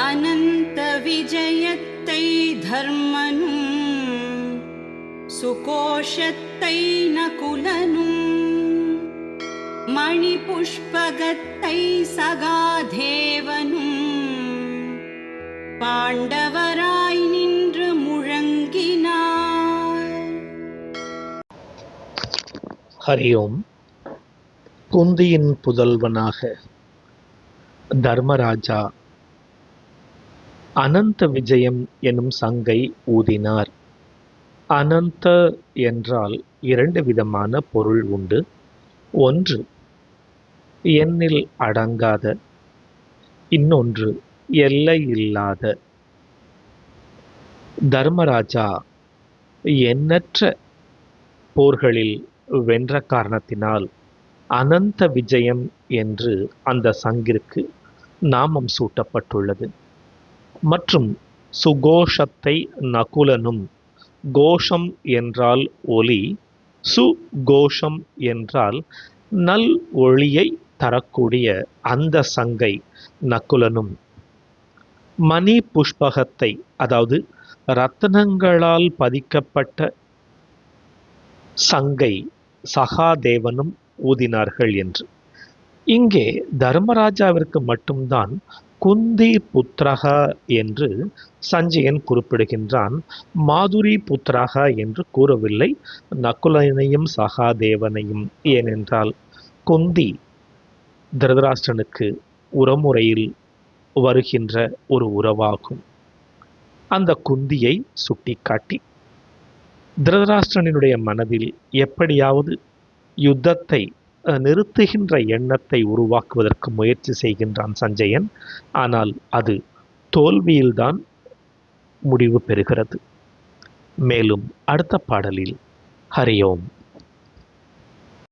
அனந்த விஜயத்தை தர்மனும் சுகோஷத்தை நகுலனும் மணி புஷ்பகத்தை சகாதேவனும் பாண்டவராய் நின்று முழங்கினார். ஹரி ஓம். குந்தியின் புதல்வனாக தர்மராஜா அனந்த விஜயம் எனும் சங்கை ஊதினார். அனந்த என்றால் இரண்டு விதமான பொருள் உண்டு. ஒன்று எண்ணில் அடங்காத, இன்னொன்று எல்லை இல்லாத. தர்மராஜா எண்ணற்ற போர்களில் வென்ற காரணத்தினால் அனந்த விஜயம் என்று அந்த சங்கிற்கு நாமம் சூட்டப்பட்டுள்ளது. மற்றும் சுகோஷத்தை நகுலனும், கோஷம் என்றால் ஒலி, சுகோஷம் என்றால் நல் ஒளியை தரக்கூடிய அந்த சங்கை நகுலனும், மணி புஷ்பகத்தை அதாவது ரத்னங்களால் பதிக்கப்பட்ட சங்கை சகாதேவனும் ஊதினார்கள் என்று. இங்கே தர்மராஜாவிற்கு மட்டும்தான் குந்தி புத்திரகா என்று சஞ்சயன் குறிப்பிடுகின்றான். மாதுரி புத்திரகா என்று கூறவில்லை, நகுலனையும் சகாதேவனையும். ஏனென்றால் குந்தி திருதராஷ்டிரனுக்கு உறமுறையில் வருகின்ற ஒரு உறவாகும். அந்த குந்தியை சுட்டிக்காட்டி திருதராஷ்டிரனுடைய மனதில் எப்படியாவது யுத்தத்தை நிறுத்துகின்ற எண்ணத்தை உருவாக்குவதற்கு முயற்சி செய்கின்றான் சஞ்சயன். ஆனால் அது தோல்வியில்தான் முடிவு பெறுகிறது. மேலும் அடுத்த பாடலில். ஹரி ஓம்.